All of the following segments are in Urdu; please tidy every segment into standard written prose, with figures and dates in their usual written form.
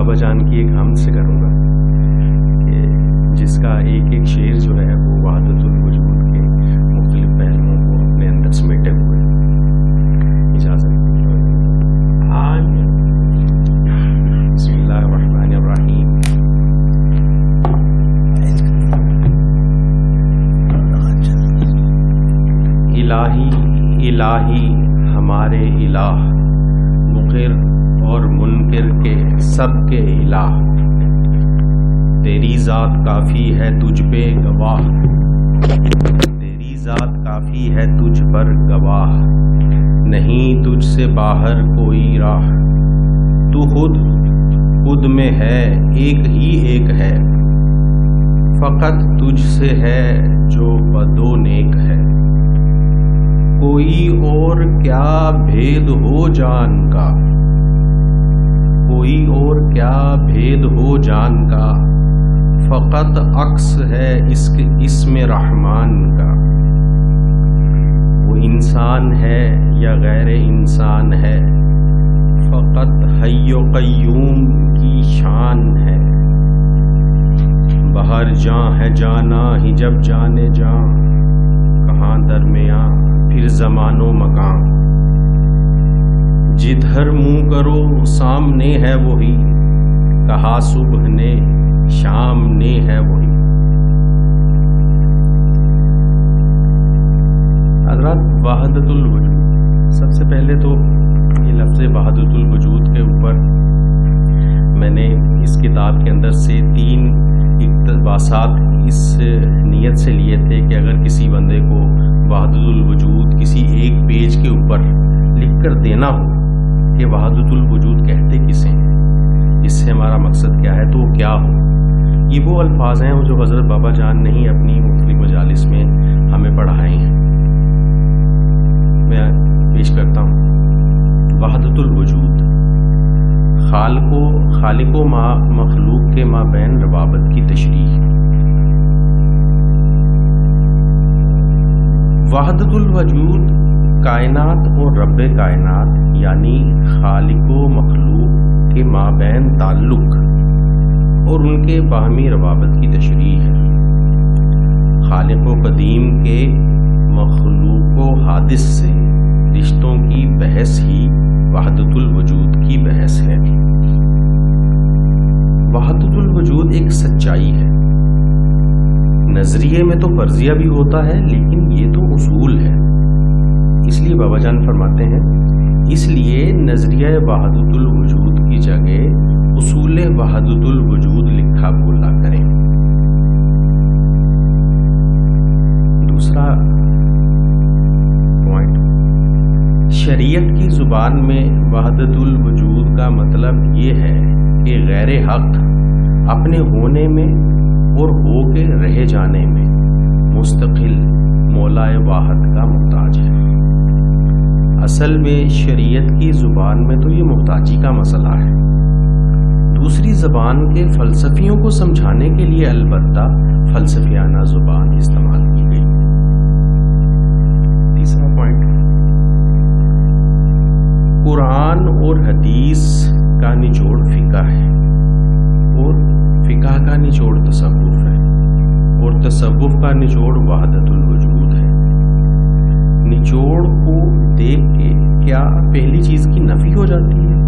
بابا جان کی ایک حمد سے کروں گا جس کا ایک ایک شعر جو ہے وہ وحدت الوجود کے مختلف پہلوؤں کو اپنے اندر سمیٹے ہوئے. اجازت بسم اللہ الرحمن الرحیم. الہی ہمارے الہ، مقر اور منکر کے سب کے الہ، تیری ذات کافی ہے تجھ پہ گواہ، تیری ذات کافی ہے تجھ پر گواہ، نہیں تجھ سے باہر کوئی راہ، تو خود میں ہے ایک ہی ایک ہے، فقط تجھ سے ہے جو بد و نیک ہے، کوئی اور کیا بھید ہو جان کا، کوئی اور کیا بھید ہو جان کا، فقط عکس ہے اسم رحمان کا، وہ انسان ہے یا غیر انسان ہے، فقط حی و قیوم کی شان ہے، بہر جاں ہے جانا ہی جب جانے جاں، کہاں درمیاں پھر زمان و مکان، جدھر منہ کرو سامنے ہے وہی، کہا صبح نے شام نے ہے وہی. حضرات وحدت الوجود، سب سے پہلے تو یہ لفظ وحدت الوجود کے اوپر میں نے اس کتاب کے اندر سے 3 اقتباسات اس نیت سے لیے تھے کہ اگر کسی بندے کو وحدت الوجود کسی ایک پیج کے اوپر لکھ کر دینا ہو کہ وحدت الوجود کہتے کسے ہیں، اس سے ہمارا مقصد کیا ہے، تو وہ کیا ہو. یہ وہ الفاظ ہیں جو حضرت بابا جان نے ہی اپنی مختلف مجالس میں ہمیں پڑھائے ہیں. میں پیش کرتا ہوں. وحدت الوجود، خالق و مخلوق کے مابین روابط کی تشریح. وحدت الوجود کائنات اور رب کائنات یعنی خالق و مخلوق کے مابین تعلق اور ان کے باہمی روابط کی تشریح ہے. خالق و قدیم کے مخلوق و حادث سے رشتوں کی بحث ہی وحدت الوجود کی بحث ہے. وحدت الوجود ایک سچائی ہے. نظریے میں تو فرضیہ بھی ہوتا ہے لیکن یہ تو اصول ہے. اس لیے بابا جان فرماتے ہیں اس لیے نظریہ وحدت الوجود کی جگہ اصول وحدت الوجود لکھا بولا کریں. دوسرا پوائنٹ، شریعت کی زبان میں وحدت الوجود کا مطلب یہ ہے کہ غیر حق اپنے ہونے میں اور ہو کے رہ جانے میں مستقل مولائے واحد کا محتاج ہے. اصل میں شریعت کی زبان میں تو یہ محتاجی کا مسئلہ ہے. دوسری زبان کے فلسفیوں کو سمجھانے کے لیے البتہ فلسفیانہ زبان استعمال کی گئی. تیسرا پوائنٹ، قرآن اور حدیث کا نچوڑ فقہ ہے اور فقہ کا نچوڑ تصوف ہے اور تصوف کا نچوڑ وحدت الوجود ہے. نچوڑ کو دیکھ کے کیا پہلی چیز کی نفی ہو جاتی ہے؟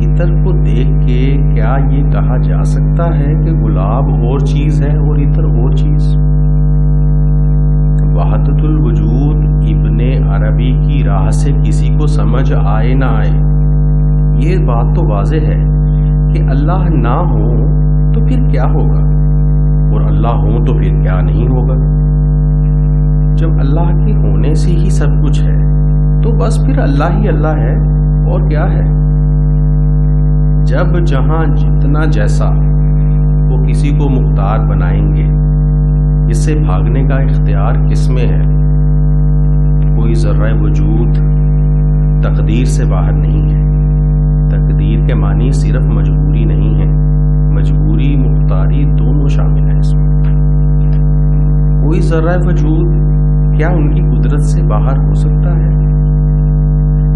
عطر کو دیکھ کے کیا یہ کہا جا سکتا ہے کہ گلاب اور چیز ہے اور عطر اور چیز؟ وحدت الوجود ابن عربی کی راہ سے کسی کو سمجھ آئے نہ آئے، یہ بات تو واضح ہے کہ اللہ نہ ہو تو پھر کیا ہوگا اور اللہ ہو تو پھر کیا نہیں ہوگا. جب اللہ کے ہونے سے ہی سب کچھ ہے تو بس پھر اللہ ہی اللہ ہے اور کیا ہے. جب جہاں جتنا جیسا وہ کسی کو مختار بنائیں گے، اس سے بھاگنے کا اختیار کس میں ہے؟ کوئی ذرہ وجود تقدیر سے باہر نہیں ہے. تقدیر کے معنی صرف مجبوری نہیں ہے، مجبوری مختاری دونوں شامل ہیں اس میں. کوئی ذرہ وجود کیا ان کی قدرت سے باہر ہو سکتا ہے؟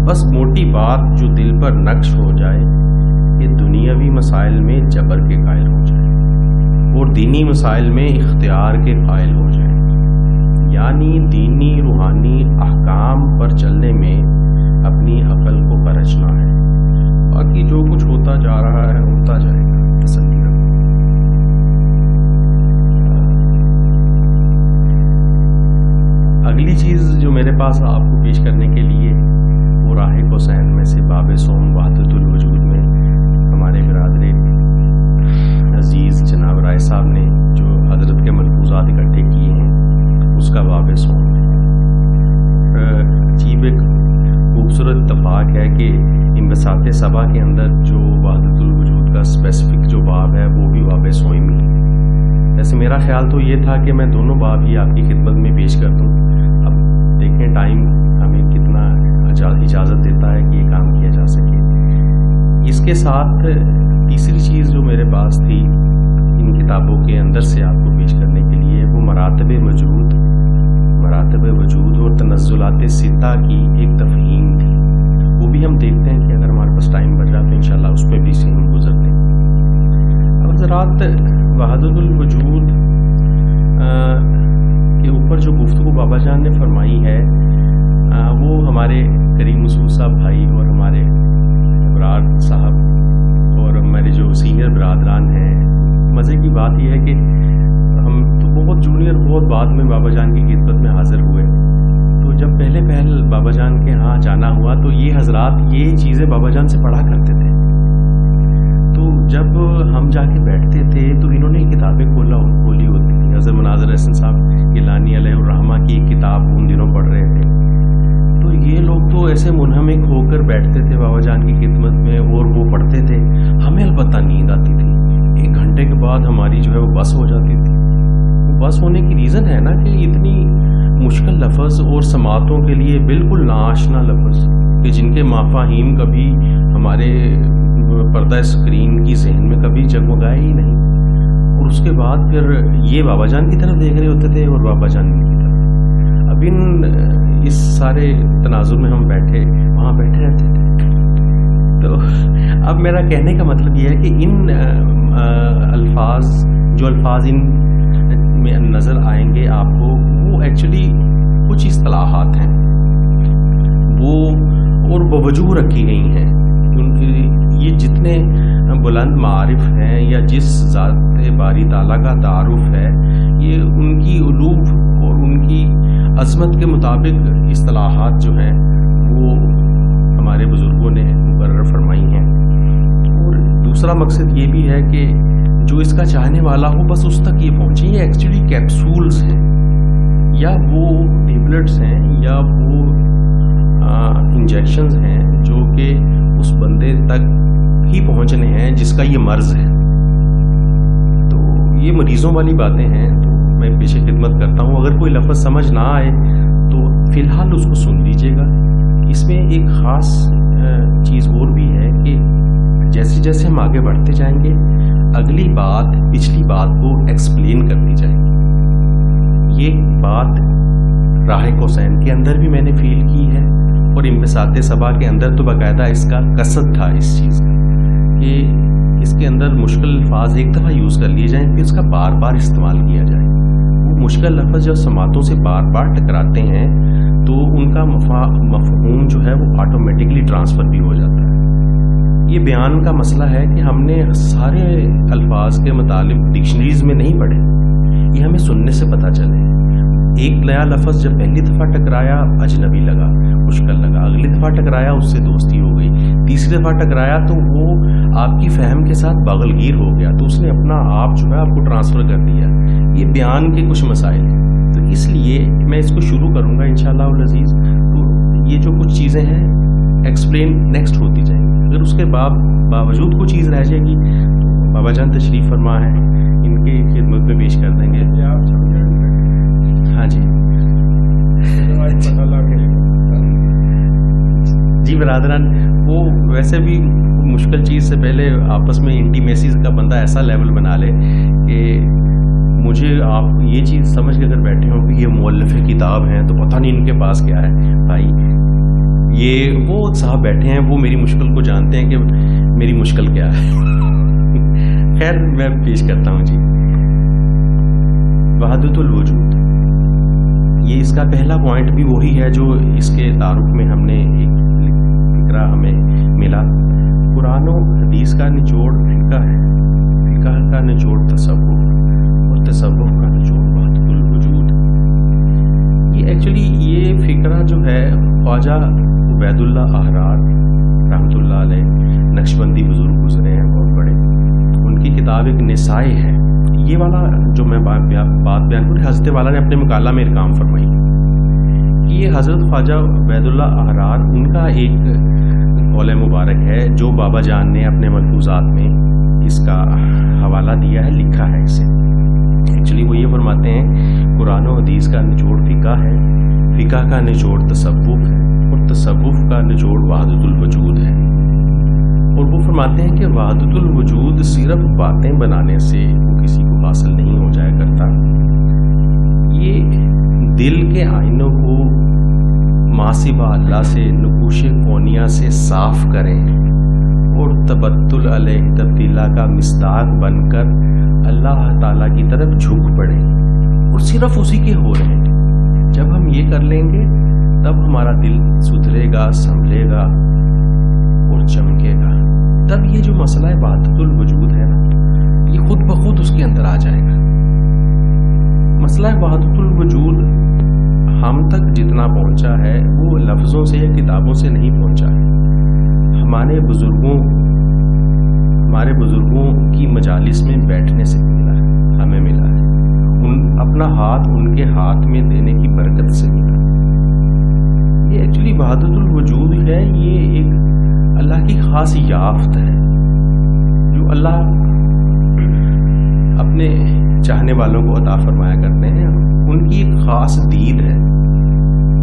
بس موٹی بات جو دل پر نقش ہو جائے کہ دنیاوی مسائل میں جبر کے قائل ہو جائیں اور دینی مسائل میں اختیار کے قائل ہو جائیں، یعنی دینی روحانی احکام پر چلنے میں اپنی عقل کو پرچنا ہے، باقی جو کچھ ہوتا جا رہا ہے ہوتا جائے گا، تسلی رکھو۔ اگلی چیز جو میرے پاس آپ کو پیش کرنے کے لیے وہ راہ کوسین میں سے باب سوم وحدت الوجود میں ہمارے برادر عزیز جناب رائے صاحب نے جو حضرت کے ملفوظات اکٹھے کیے ہیں اس کا باب سوم ہے۔ عجیب ایک خوبصورت اتفاق ہے کہ انبساط سبا کے اندر جو وحدت الوجود کا اسپیسیفک جو باب ہے وہ بھی باب سوم ہی ہے۔ ویسے میرا خیال تو یہ تھا کہ میں دونوں باب ہی آپ کی خدمت میں پیش کر دوں، اب دیکھیں ٹائم ہمیں کتنا اجازت دیتا ہے کہ یہ کام کیا جا سکے۔ اس کے ساتھ تیسری چیز جو میرے پاس تھی ان کتابوں کے اندر سے آپ کو پیش کرنے کے لیے وہ مراتب وجود اور تنزلات ستہ کی ایک تفہیم تھی، وہ بھی ہم دیکھتے ہیں کہ اگر ہمارے پاس ٹائم بچ جائے تو انشاءاللہ اس پہ بھی سے ہم گزرتے ہیں۔ اب حضرات وحدت الوجود کے اوپر جو گفتگو بابا جان نے فرمائی ہے وہ ہمارے کریم مسعود صاحب بھائی اور ہمارے ابرار صاحب اور ہمارے جو سینئر برادران ہیں، مزے کی بات یہ ہے کہ ہم تو بہت جونیئر بہت بعد میں بابا جان کی خدمت میں حاضر ہوئے، تو جب پہلے بابا جان کے ہاں جانا ہوا تو یہ حضرات یہ چیزیں بابا جان سے پڑھا کرتے تھے، تو جب ہم جا کے بیٹھتے تھے تو انہوں نے کتابیں کھولی ہوتی تھیں۔ حضرت مناظر احسن صاحب گیلانی علیہ الرحمہ کی ایک کتاب ان دنوں پڑھ رہے تھے، تو یہ لوگ تو ایسے منہمک ہو کر بیٹھتے تھے بابا جان کی خدمت میں اور وہ پڑھتے تھے، ہمیں البتہ نیند آتی تھی۔ 1 گھنٹے کے بعد ہماری جو ہے وہ بس ہو جاتی تھی۔ وہ بس ہونے کی ریزن ہے نا کہ اتنی مشکل لفظ اور سماعتوں کے لیے بالکل ناآشنا لفظ کہ جن کے مفاہیم کبھی ہمارے پردہ اسکرین کی ذہن میں کبھی جگمگائے ہی نہیں، اور اس کے بعد پھر یہ بابا جان کی طرف دیکھ رہے ہوتے تھے اور بابا جان کی طرف۔ اب اس سارے تناظر میں ہم وہاں بیٹھے رہتے تھے۔ تو اب میرا کہنے کا مطلب یہ ہے کہ ان الفاظ ان میں نظر آئیں گے آپ کو، وہ ایکچولی کچھ اصطلاحات ہیں وہ اور بوجوہ رکھی گئی ہیں، کیونکہ یہ جتنے بلند معارف ہیں یا جس ذات باری تعالیٰ کا تعارف ہے یہ ان کی علوف اور ان کی عظمت کے مطابق اصطلاحات جو ہیں وہ ہمارے بزرگوں نے مقرر فرمائی ہیں۔ اور دوسرا مقصد یہ بھی ہے کہ جو اس کا چاہنے والا ہو بس اس تک یہ پہنچے۔ یہ ایکچولی کیپسولز ہیں یا وہ ٹیبلٹس ہیں یا وہ انجیکشنز ہیں جو کہ اس بندے تک ہی پہنچنے ہیں جس کا یہ مرض ہے۔ تو یہ مریضوں والی باتیں ہیں، تو میں پیش خدمت کرتا ہوں۔ اگر کوئی لفظ سمجھ نہ آئے تو فی الحال اس کو سن لیجیے گا۔ اس میں ایک خاص چیز اور بھی ہے کہ جیسے جیسے ہم آگے بڑھتے جائیں گے اگلی بات پچھلی بات کو ایکسپلین کرتی جائے گی۔ یہ بات راہ کوسین کے اندر بھی میں نے فیل کی ہے اور انبساط سبا کے اندر تو باقاعدہ اس کا قصد تھا اس چیز کا کہ اس کے اندر مشکل الفاظ ایک دفعہ یوز کر لیے جائیں پھر اس کا بار بار استعمال کیا جائے۔ وہ مشکل لفظ جب سماعتوں سے بار بار ٹکراتے ہیں تو ان کا مفہوم جو ہے وہ آٹومیٹکلی ٹرانسفر بھی ہو جاتا ہے۔ یہ بیان کا مسئلہ ہے کہ ہم نے سارے الفاظ کے متعلق ڈکشنریز میں نہیں پڑھے، یہ ہمیں سننے سے پتہ چلے۔ ایک نیا لفظ جب پہلی دفعہ ٹکرایا اجنبی لگا، مشکل لگا، اگلی دفعہ ٹکرایا اس سے دوستی ہو گئی، تیسری دفعہ ٹکرایا تو وہ آپ کی فہم کے ساتھ باغلگیر ہو گیا، تو اس نے اپنا آپ جو ہے آپ کو ٹرانسفر کر دیا۔ یہ بیان کے کچھ مسائل ہیں، تو اس لیے میں اس کو شروع کروں گا انشاءاللہ العزیز۔ تو یہ جو کچھ چیزیں ہیں ایکسپلین نیکسٹ ہوتی جائیں گی، اگر اس کے باوجود کوئی چیز رہ جائے گی تو بابا جان تشریف فرما ہے، ان کی خدمت میں پیش کر دیں گے۔ ہاں جی جی برادران، وہ ویسے بھی مشکل چیز سے پہلے آپس میں انٹیمیسیز کا بندہ ایسا لیول بنا لے کہ مجھے آپ یہ چیز سمجھ کے اگر بیٹھے ہوں کہ یہ مؤلف کتاب ہیں تو پتہ نہیں ان کے پاس کیا ہے۔ بھائی یہ وہ صاحب بیٹھے ہیں، وہ میری مشکل کو جانتے ہیں کہ میری مشکل کیا ہے. خیر میں پیش کرتا ہوں جی. وحدت الوجود، یہ اس کا پہلا پوائنٹ بھی وہی ہے جو اس کے تعارف میں ہم نے ایک فکرہ ہمیں ملا. قرآن و حدیث کا نچوڑ فقہ ہے، فقہ کا نچوڑ تصوف، اور تصوف کا نچوڑ وحدت الوجود. یہ ایکچولی یہ فکرہ جو ہے خواجہ عبید اللہ احرار رحمۃ اللہ علیہ، نقشبندی بزرگ گزرے ہیں بہت بڑے، ان کی کتاب ایک نسائے ہے. یہ والا جو میں بات بیان کروں، حضرت والا نے اپنے مقالہ میں ارقام فرمائی کہ یہ حضرت خواجہ عبید اللہ احرار ان کا ایک قول مبارک ہے جو بابا جان نے اپنے ملفوظات میں اس کا حوالہ دیا ہے، لکھا ہے اسے. ایکچولی وہ یہ فرماتے ہیں قرآن و حدیث کا نچوڑ فقہ ہے، فقہ کا نچوڑ تصوف ہے، اور تصوف کا نچوڑ وحدت الوجود ہے. اور وہ فرماتے ہیں کہ وحدت الوجود صرف باتیں بنانے سے وہ کسی کو حاصل نہیں ہو جایا کرتا. یہ دل کے آئینوں کو ماسبہ اللہ سے، نقوش کونیہ سے صاف کریں اور تبتل علیہ تبدیلہ کا مصداق بن کر اللہ تعالیٰ کی طرف جھک پڑیں، اور صرف اسی کے ہو رہے ہیں. جب ہم یہ کر لیں گے تب ہمارا دل سدھرے گا، سنبھلے گا اور چمکے گا. تب یہ جو مسئلہ ہے وحدت الوجود ہے نا، یہ خود بخود اس کے اندر آ جائے گا. مسئلہ وحدت الوجود ہم تک جتنا پہنچا ہے وہ لفظوں سے یا کتابوں سے نہیں پہنچا ہے. ہمارے بزرگوں کی مجالس میں بیٹھنے سے ملا ہے، ہمیں ملا ہے. اپنا ہاتھ ان کے ہاتھ میں دینے کی برکت سے ملا. یہ ایکچولی وحدت الوجود ہے، یہ ایک اللہ کی خاص یافت ہے جو اللہ اپنے چاہنے والوں کو عطا فرمایا کرتے ہیں. ان کی ایک خاص دید ہے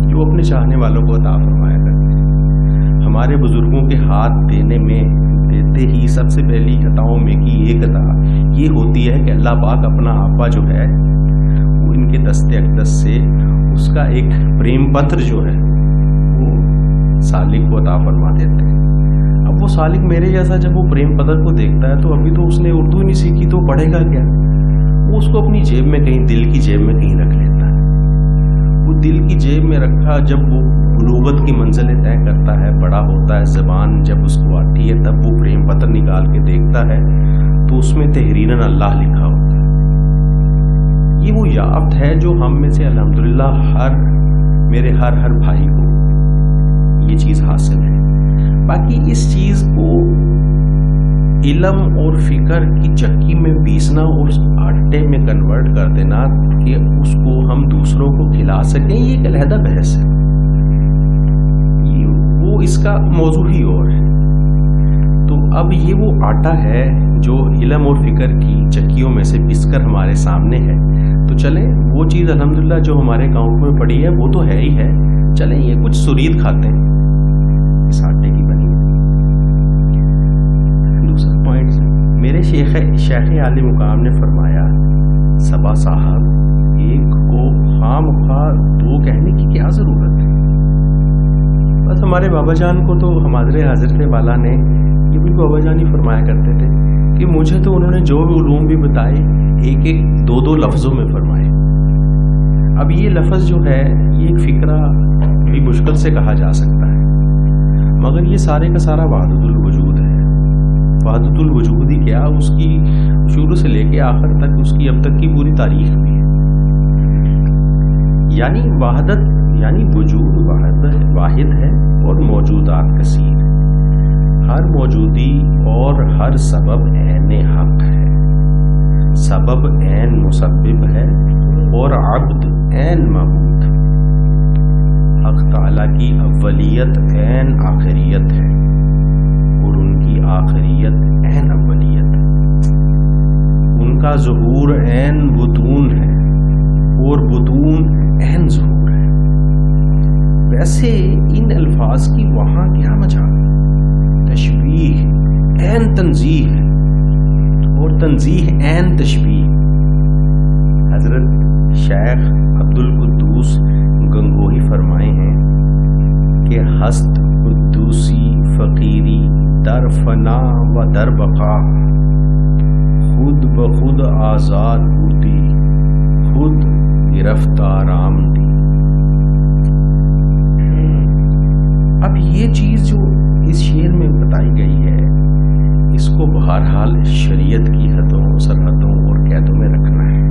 جو اپنے چاہنے والوں کو عطا فرمایا کرتے ہیں. ہمارے بزرگوں کے ہاتھ دینے میں دیتے ہی سب سے پہلی عطاؤں میں کی ایک عطا یہ ہوتی ہے کہ اللہ پاک اپنا آپا جو ہے وہ ان کے دست اقدس سے اس کا ایک پریم پتر جو ہے وہ سالک کو عطا فرما دیتے ہیں. اب وہ سالک میرے جیسا جب وہ پریم پتر کو دیکھتا ہے تو ابھی تو اس نے اردو نہیں سیکھی تو پڑھے گا کیا؟ وہ اس کو اپنی جیب میں کہیں، دل کی جیب میں کہیں رکھ لیتا ہے. وہ دل کی جیب میں رکھا، جب وہ بلوغت کی منزلیں طے کرتا ہے، بڑا ہوتا ہے، زبان جب اس کو آتی ہے، تب وہ پریم پتر نکال کے دیکھتا ہے تو اس میں تحریراً اللہ لکھا ہوتا ہے. یہ وہ یافت ہے جو ہم میں سے الحمدللہ میرے ہر بھائی کو یہ چیز حاصل ہے. باقی اس چیز کو علم اور فکر کی چکی میں پیسنا اور آٹے میں کنورٹ کر دینا کہ اس کو ہم دوسروں کو کھلا سکیں، یہ ایک علیحدہ بحث ہے. وہ اس کا موضوع ہی اور ہے. تو اب یہ وہ آٹا ہے جو علم اور فکر کی چکیوں میں سے پس کر ہمارے سامنے ہے. تو چلیں وہ چیز الحمدللہ جو ہمارے اکاؤنٹ میں پڑی ہے وہ تو ہے ہی ہے، چلیں یہ کچھ سرید کھاتے ہیں اس آٹے کی بنی. دوسرا پوائنٹ، میرے شیخ عالی مقام نے فرمایا صبا صاحب ایک کو خام خواہ دو کہنے کی کیا ضرورت ہے. بس ہمارے بابا جان کو تو ہمارے حضرت والا نے یہ بھی بابا جان ہی فرمایا کرتے تھے کہ مجھے تو انہوں نے جو بھی علوم بھی بتائے ایک دو لفظوں میں فرمائے. اب یہ لفظ جو ہے یہ ایک فکرہ بھی مشکل سے کہا جا سکتا ہے، مگر یہ سارے کا سارا وحدت الوجود ہے. وحدت الوجود ہی کیا، اس کی شروع سے لے کے آخر تک اس کی اب تک کی پوری تاریخ بھی ہے. یعنی وحدت یعنی وجود واحد ہے اور موجودات کثیر. ہر موجودی اور ہر سبب عین حق ہے، سبب عین مسبب ہے اور عبد عین معبود. حق تعالیٰ کی اولیت عین آخریت ہے اور ان کی آخریت عین اولیت ہے. ان کا ظہور عین بطون ہے اور بطون عین ظہور ہے. ویسے ان الفاظ کی وہاں کیا مجال؟ تشبیہ عین تنزیہ ہے اور تنزیہ عین تشبیہ. حضرت شیخ عبد القدوس گنگوہی فرمائے ہیں کہ کہ ہست قدوسی فقیری در فنا و در بقا، خود بخود آزاد ہوتی خود گرفتار آمدی۔ اب یہ چیز جو اس شعر میں بتائی گئی ہے، اس کو بہرحال شریعت کی حدوں سرحدوں اور قیدوں میں رکھنا ہے،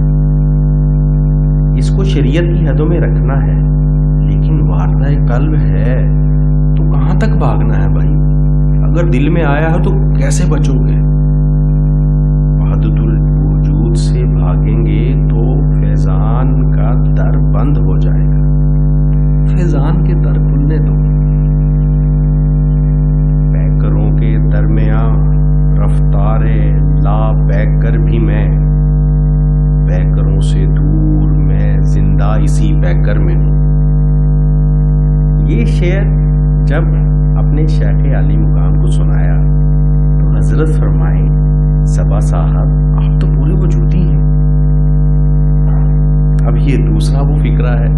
اس کو شریعت کی حدوں میں رکھنا ہے، لیکن واردہ قلب ہے تو کہاں تک بھاگنا ہے بھائی؟ اگر دل میں آیا ہے تو کیسے بچو گے؟ وحدت الوجود سے بھاگیں گے تو فیضان کا در بند ہو جائے گا، فیضان کے در کھلنے دو۔ پیکروں کے درمیان رفتار لا پیکر بھی میں، پیکروں سے دور میں زندہ اسی پیکر میں ہوں۔ یہ شعر جب اپنے شیخ عالی مقام کو سنایا تو حضرت فرمائے صبا صاحب آپ تو پورے وجودی ہیں۔ اب یہ دوسرا وہ فقرہ ہے،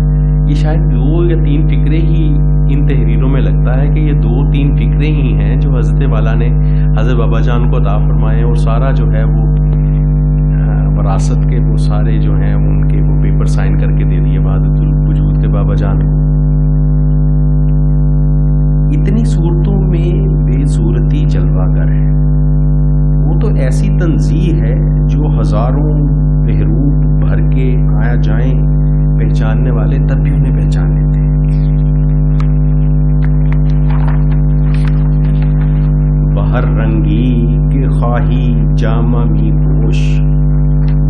یہ شاید 2 یا 3 فقرے ہی ان تحریروں میں لگتا ہے کہ یہ 2-3 فقرے ہی ہیں جو حضرت والا نے حضرت بابا جان کو عطا فرمائے، اور سارا جو ہے وہ وراثت کے وہ سارے جو ہیں ان کے وہ پیپر سائن کر کے دے دیے وحدت الوجود کے بابا جان کو۔ اتنی صورتوں میں بے صورتی جلوہ گر ہے، وہ تو ایسی تنزیہ ہے جو ہزاروں بحروب بھر کے آیا جائیں پہچاننے والے تب بھی انہیں پہچان لیتے ہیں۔ بہر رنگی کے خواہی جامہ می پوش،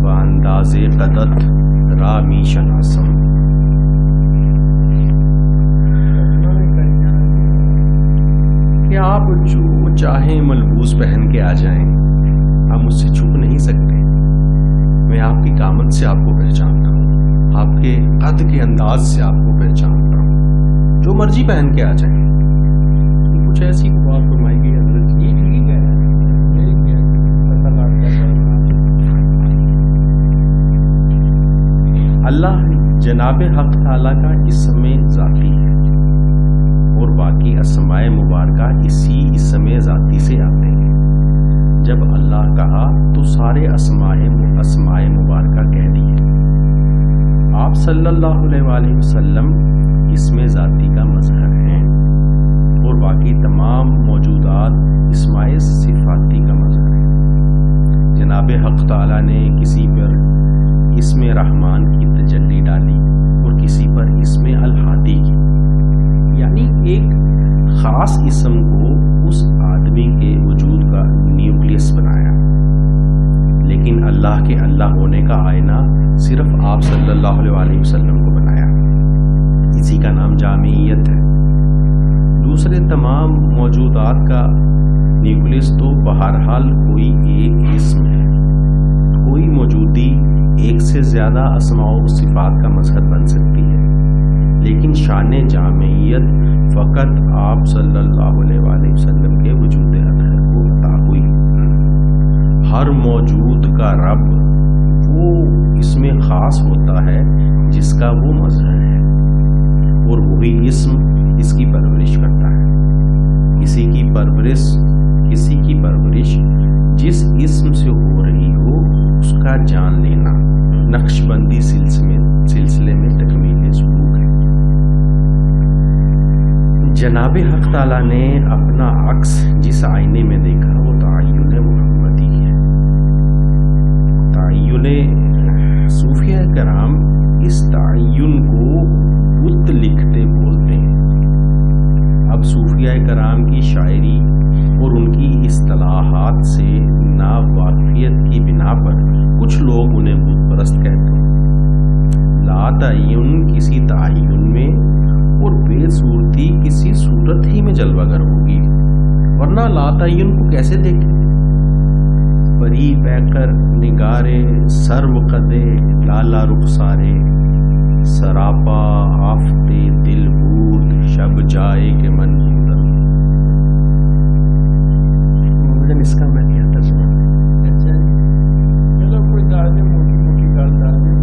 بانداز قدت را می شناسم۔ کہ آپ جو چاہیں ملبوس پہن کے آ جائیں، ہم اس سے چھپ نہیں سکتے۔ میں آپ کی قامت سے آپ کو پہچانتا ہوں، آپ کے قد کے انداز سے آپ کو پہچانتا ہوں، جو مرضی پہن کے آ جائیں۔ کچھ ایسی بات فرمائی گئی حضرت جی، ٹھیک ہے۔ اللہ جناب حق تعالیٰ کا اسم ذاتی ہے اور باقی اسماء مبارکہ اسی اسم ذاتی سے آتے ہیں۔ جب اللہ کہا تو سارے اسماء مبارکہ کہہ دیے۔ آپ صلی اللہ علیہ وآلہ وسلم اسم ذاتی کا مظہر ہیں اور باقی تمام موجودات اسماء صفاتی کا مظہر ہیں۔ جناب حق تعالیٰ نے کسی پر اسم رحمان کی تجلی ڈالی اور کسی پر اسم الہادی کی، یعنی ایک خاص اسم کو اس آدمی کے وجود کا نیوکلیس بنایا، لیکن اللہ کے اللہ ہونے کا آئینہ صرف آپ صلی اللہ علیہ وآلہ وسلم کو بنایا۔ اسی کا نام جامعیت ہے۔ دوسرے تمام موجودات کا نیوکلیس تو بہرحال کوئی ایک اسم ہے۔ کوئی موجودی ایک سے زیادہ اسماء و صفات کا مظہر بن سکتی ہے، لیکن شان جامعیت فقط آپ صلی اللہ علیہ وآلہ وسلم کے وجود اطہر کو عطا ہوئی۔ ہر موجود کا رب وہ اس میں خاص ہوتا ہے جس کا وہ مظہر ہے، اور وہی اسم اس کی پرورش کرتا ہے۔ کسی کی پرورش جس اسم سے ہو رہی ہو اس کا جان لینا نقش بندی سلسلے میں تکمیل سلوک ہے۔ جناب حق تعالیٰ نے اپنا عکس جس آئینے میں دیکھا وہ تعین محمدی ہے۔ تعین صوفیہ کرام اس تعین کو بت لکھتے بولتے ہیں۔ اب صوفیہ کرام کی شاعری اور ان کی اصطلاحات سے ناواقفیت کی بنا پر کچھ لوگ انہیں بت پرست کہتے ہیں۔ لا تعین کسی تعین میں اور بے صورتی کسی صورت ہی میں جلوہ گر ہوگی، ورنہ لا تعین کو کیسے دیکھیں؟ پری پیکر نگارے سرو قدے لالا رخسارے، سراپا آفتے دل بود شب جائے کہ من بدل۔ مجھے اس کا میں کیا ترجمہ؟ اچھا چلو کوئی دعوے موٹی موٹی کرتا ہے،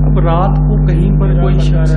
اب رات کو کہیں پر کوئی شخص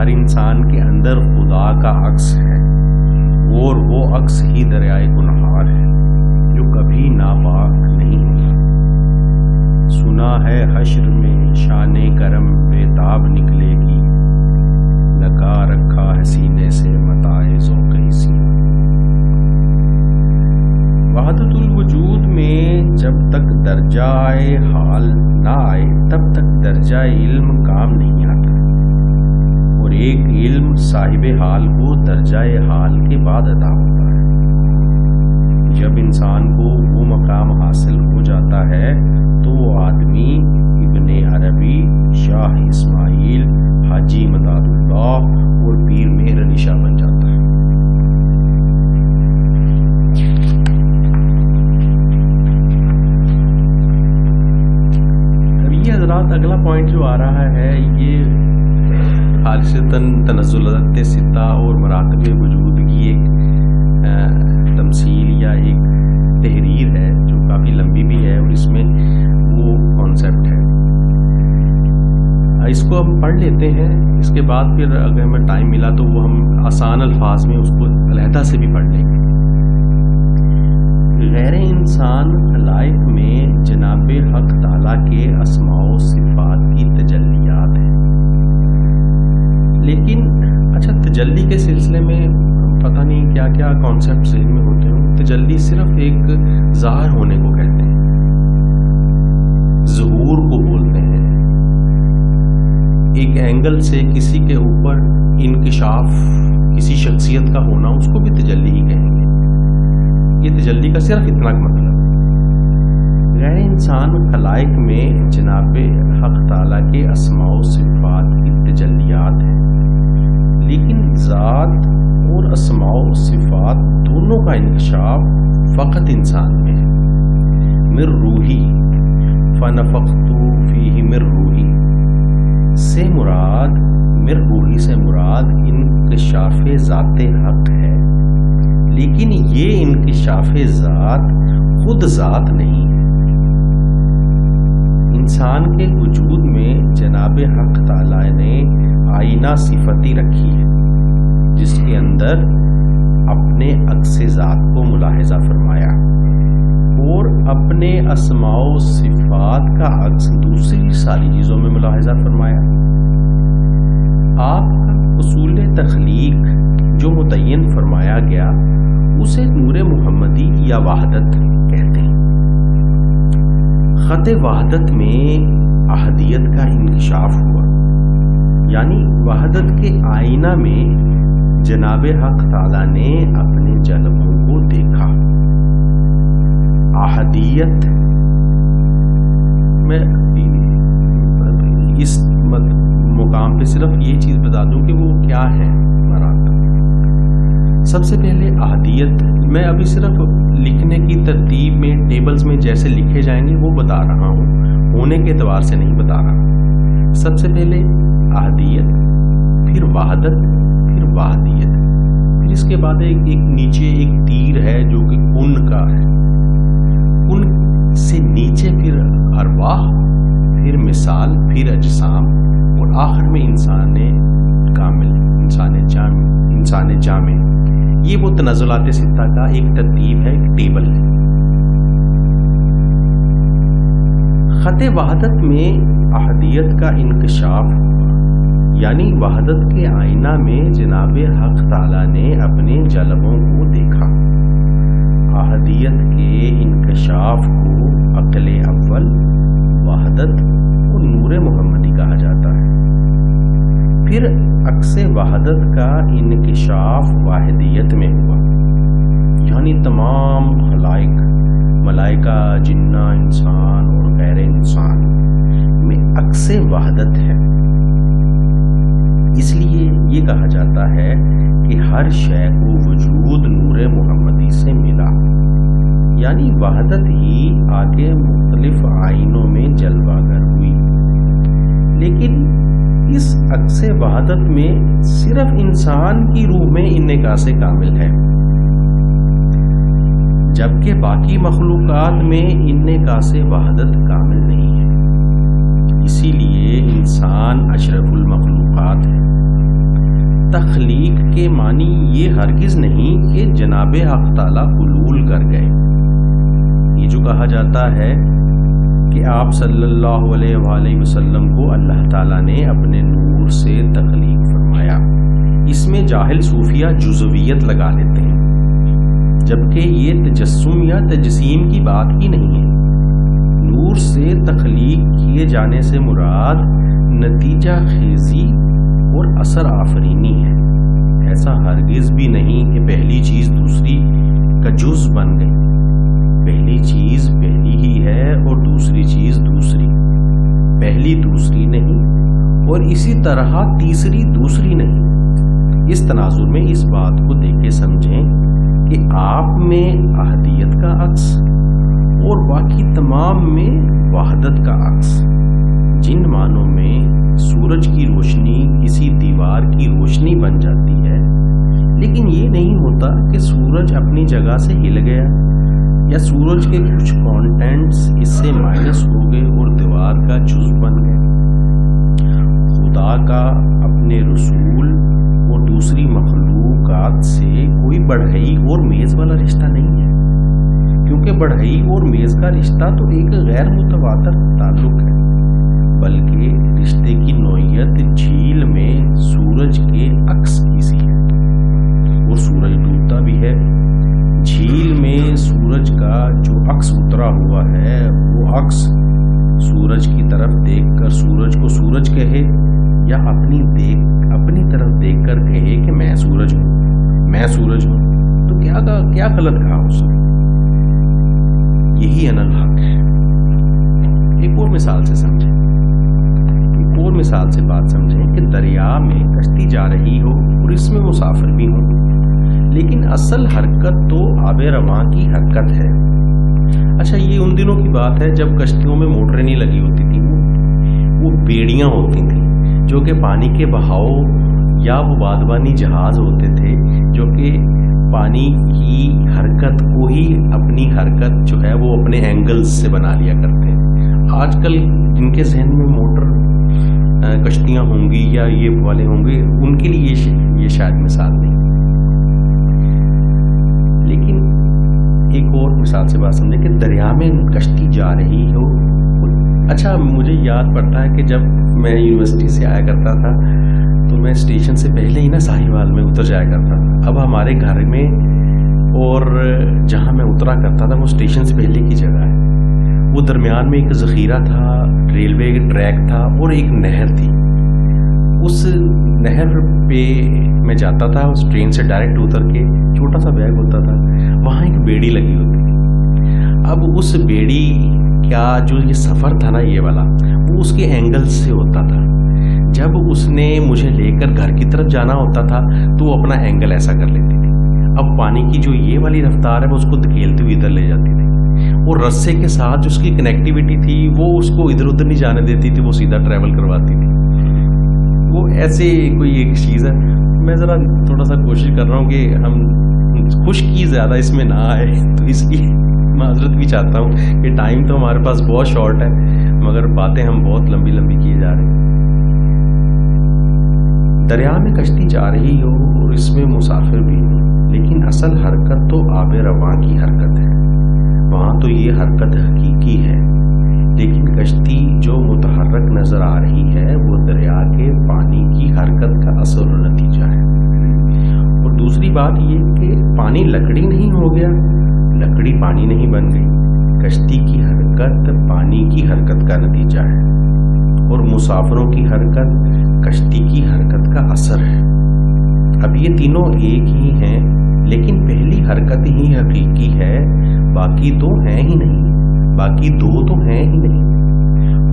ہر انسان کے اندر خدا کا عکس ہے، اور وہ عکس ہی دریائے گنہار ہے جو کبھی ناپاک نہیں ہوتا۔ سنا ہے حشر میں شان کرم بےتاب نکلے گی، لگا رکھا ہے سینے سے متاع ذوق سینہ۔ وحدت الوجود میں جب تک درجہ حال نہ آئے تب تک درجہ علم کام نہیں آتا، اور ایک علم صاحب حال کو درجہ حال کے بعد عطا ہوتا ہے۔ جب انسان کو وہ مقام حاصل ہو جاتا ہے تو وہ آدمی ابن عربی، شاہ اسماعیل، حاجی مداد اللہ اور پیر مہر علی شاہ بن جاتا ہے۔ حضرات اگلا پوائنٹ جو آ رہا ہے یہ خالصتاً تنزلات ستہ اور مراتب وجود کی ایک تمثیل یا ایک تحریر ہے جو کافی لمبی بھی ہے، اور اس میں وہ کانسیپٹ ہے۔ اس کو ہم پڑھ لیتے ہیں، اس کے بعد پھر اگر ہمیں ٹائم ملا تو وہ ہم آسان الفاظ میں اس کو علیحدہ سے بھی پڑھ لیں گے۔ غیر انسان خلائق میں جناب حق تعالیٰ کے اسماء و صفات کی تجلیات ہیں، لیکن اچھا تجلی کے سلسلے میں پتہ نہیں کیا کیا کانسیپٹ ذہن میں ہوتے ہیں۔ تجلی صرف ایک ظاہر ہونے کو کہتے ہیں، ظہور کو بولتے ہیں، ایک اینگل سے کسی کے اوپر انکشاف، کسی شخصیت کا ہونا، اس کو بھی تجلی ہی کہیں گے۔ یہ تجلی کا صرف اتنا مطلب ہے۔ غیر انسان خلائق میں جناب حق تعالیٰ کے اسماء و صفات کی تجلیات ہیں، لیکن ذات اور اسماء و صفات دونوں کا انکشاف فقط انسان میں ہے۔ من روحی فنفخت فیہ من روحی سے مراد، من روحی سے مراد انکشاف ذات حق ہے، لیکن یہ انکشاف ذات خود ذات نہیں ہے۔ انسان کے وجود میں جناب حق تعالی نے آئینہ صفتی رکھی ہے، جس کے اندر اپنے عکس ذات کو ملاحظہ فرمایا، اور اپنے اسماء و صفات کا عکس دوسری ساری چیزوں میں ملاحظہ فرمایا۔ آپ کا اصول تخلیق جو متعین فرمایا گیا اسے نور محمدی یا وحدت کہتے ہیں۔ خط وحدت میں احدیت کا انکشاف ہوا، یعنی وحدت کے آئینہ میں جناب حق تعالیٰ نے اپنے جلووں کو دیکھا۔ احدیت میں اس مقام پہ صرف یہ چیز بتا دوں کہ وہ کیا ہے مراتب۔ سب سے پہلے احدیت میں ابھی صرف لکھنے کی ترتیب میں ٹیبلز میں جیسے لکھے جائیں گے وہ بتا رہا ہوں، ہونے کے اعتبار سے نہیں بتا رہا۔ سب سے پہلے احدیت، پھر وحدت، پھر وحدیت، پھر اس کے بعد ایک نیچے ایک تیر ہے جو کہ کن کا ہے، کن سے نیچے پھر ارواح، پھر مثال، پھر اجسام، اور آخر میں انسان کامل، انسان جامع۔ یہ وہ تنزلات ستہ کا ایک ترتیب ہے، ایک ٹیبل ہے۔ خط وحدت میں احدیت کا انکشاف ہوا، یعنی وحدت کے آئینہ میں جناب حق تعالیٰ نے اپنے جلووں کو دیکھا۔ احدیت کے انکشاف کو عقل اول، وحدت اور نور محمدی کہا جاتا ہے۔ پھر عکس وحدت کا انکشاف واحدیت میں ہوا، یعنی تمام خلائق، ملائکہ، جنہ، انسان اور غیر انسان میں عکس وحدت ہے۔ اس لیے یہ کہا جاتا ہے کہ ہر شے کو وجود نور محمدی سے ملا، یعنی وحدت ہی آگے مختلف آئینوں میں جلوہ گر ہوئی، لیکن اس عکس وحدت میں صرف انسان کی روح میں انعکاس کامل ہے، جبکہ باقی مخلوقات میں انعکاس وحدت کامل نہیں ہے۔ اسی لیے انسان اشرف المخلوقات ہے، تخلیق کے معنی یہ ہرگز نہیں کہ جناب حق تعالیٰ حلول کر گئے. یہ جو کہا جاتا ہے کہ آپ صلی اللہ علیہ وآلہ وسلم کو اللہ تعالیٰ نے اپنے نور سے تخلیق فرمایا، اس میں جاہل صوفیہ جزویت لگا لیتے ہیں، جبکہ یہ تجسم یا تجسیم کی بات ہی نہیں ہے. نور سے تخلیق کیے جانے سے مراد نتیجہ خیزی اور اثر آفرینی ہے. ایسا ہرگز بھی نہیں کہ پہلی چیز دوسری کا جز بن گئی. پہلی چیز پہلی ہی ہے اور دوسری چیز دوسری، پہلی دوسری نہیں اور اسی طرح تیسری دوسری نہیں. اس تناظر میں اس بات کو دیکھ کے سمجھیں کہ آپ میں احدیت کا عکس اور باقی تمام میں وحدت کا عکس. جن معنوں میں سورج کی روشنی کسی دیوار کی روشنی بن جاتی ہے، لیکن یہ نہیں ہوتا کہ سورج اپنی جگہ سے ہل گیا یا سورج کے کچھ کانٹینٹس اس سے مائنس ہو گئے اور دیوار کا جز بن گئے. خدا کا اپنے رسول اور دوسری مخلوقات سے کوئی بڑھئی اور میز والا رشتہ نہیں ہے، کیونکہ بڑھئی اور میز کا رشتہ تو ایک غیر متواتر تعلق ہے، بلکہ رشتے کی نوعیت جھیل میں سورج کے عکس کی سی ہے، اور سورج ڈوبتا بھی ہے. جھیل میں سورج کا جو عکس اترا ہوا ہے وہ عکس سورج کی طرف دیکھ کر سورج کو سورج کہے یا اپنی طرف دیکھ کر کہے کہ میں سورج ہوں، میں سورج ہوں، تو کیا غلط کہا اس نے؟ یہی ان الحق ہے. ایک اور مثال سے سمجھیں، ایک اور مثال سے بات سمجھیں کہ دریا میں کشتی جا رہی ہو اور اس میں مسافر بھی ہوں، لیکن اصل حرکت تو آب رواں کی حرکت ہے. اچھا، یہ ان دنوں کی بات ہے جب کشتیوں میں موٹریں نہیں لگی ہوتی تھیں، وہ بیڑیاں ہوتی تھیں جو کہ پانی کے بہاؤ، یا وہ بادبانی جہاز ہوتے تھے جو کہ پانی کی حرکت کو ہی اپنی حرکت جو ہے وہ اپنے اینگلز سے بنا لیا کرتے ہیں. آج کل جن کے ذہن میں موٹر کشتیاں ہوں گی یا یہ والے ہوں گے، ان کے لیے یہ شاید مثال نہیں. لیکن ایک اور مثال سے بات سمجھے کہ دریا میں کشتی جا رہی ہو. اچھا، مجھے یاد پڑتا ہے کہ جب میں یونیورسٹی سے آیا کرتا تھا تو میں اسٹیشن سے پہلے ہی نا ساہیوال میں اتر جایا کرتا تھا. اب ہمارے گھر میں اور جہاں میں اترا کرتا تھا وہ اسٹیشن سے پہلے کی جگہ ہے. وہ درمیان میں ایک ذخیرہ تھا، ریلوے ٹریک تھا اور ایک نہر تھی. اس نہر پہ میں جاتا تھا، اس ٹرین سے ڈائریکٹ اتر کے، چھوٹا سا بیگ ہوتا تھا، وہاں ایک بیڑی لگی ہوتی تھی. اب اس بیڑی کا جو یہ سفر تھا نا یہ والا، وہ اس کے اینگل سے ہوتا تھا. جب اس نے مجھے لے کر گھر کی طرف جانا ہوتا تھا تو وہ اپنا اینگل ایسا کر لیتی تھی. اب پانی کی جو یہ والی رفتار ہے وہ اس کو دھکیلتے ہوئے ادھر لے جاتی تھی، اور رسے کے ساتھ جو اس کی کنیکٹیوٹی تھی وہ اس کو ادھر ادھر نہیں جانے دیتی تھی، وہ سیدھا ٹریول کرواتی تھی. وہ ایسے کوئی ایک چیز ہے. میں ذرا تھوڑا سا کوشش کر رہا ہوں کہ ہم خشکی زیادہ اس میں نہ آئے، تو اس کی معذرت بھی چاہتا ہوں کہ ٹائم تو ہمارے پاس بہت شارٹ ہے، مگر باتیں ہم بہت لمبی لمبی کیے جا رہے ہیں. دریا میں کشتی جا رہی ہو اور اس میں مسافر بھی ہو، لیکن اصل حرکت تو آب رواں کی حرکت ہے. وہاں تو یہ حرکت حقیقی ہے، لیکن کشتی جو متحرک نظر آ رہی ہے وہ دریا کے پانی کی حرکت کا اثر و نتیجہ ہے. اور دوسری بات یہ کہ پانی لکڑی نہیں ہو گیا، لکڑی پانی نہیں بن گئی. کشتی کی حرکت پانی کی حرکت کا نتیجہ ہے، اور مسافروں کی حرکت کشتی کی حرکت کا اثر ہے. اب یہ تینوں ایک ہی ہیں، لیکن پہلی حرکت ہی حقیقی ہے، باقی تو ہیں ہی نہیں، باقی دو تو ہیں ہی نہیں.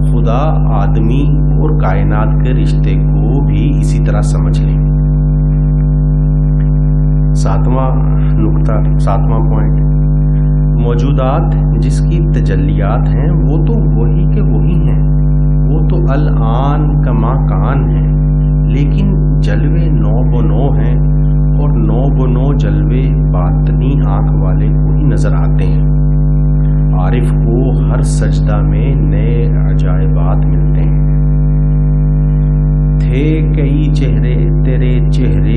خدا آدمی اور کائنات کے رشتے کو بھی اسی طرح سمجھ لیں. ساتواں پوائنٹ، موجودات جس کی تجلیات ہیں وہ تو وہی کے وہی ہیں، وہ تو الآن کما کان ہیں، لیکن جلوے نو بنو ہیں، اور نو بنو جلوے باطنی آنکھ والے کو ہی نظر آتے ہیں. عارف کو ہر سجدہ میں نئے عجائبات ملتے ہیں. تھے کئی چہرے تیرے چہرے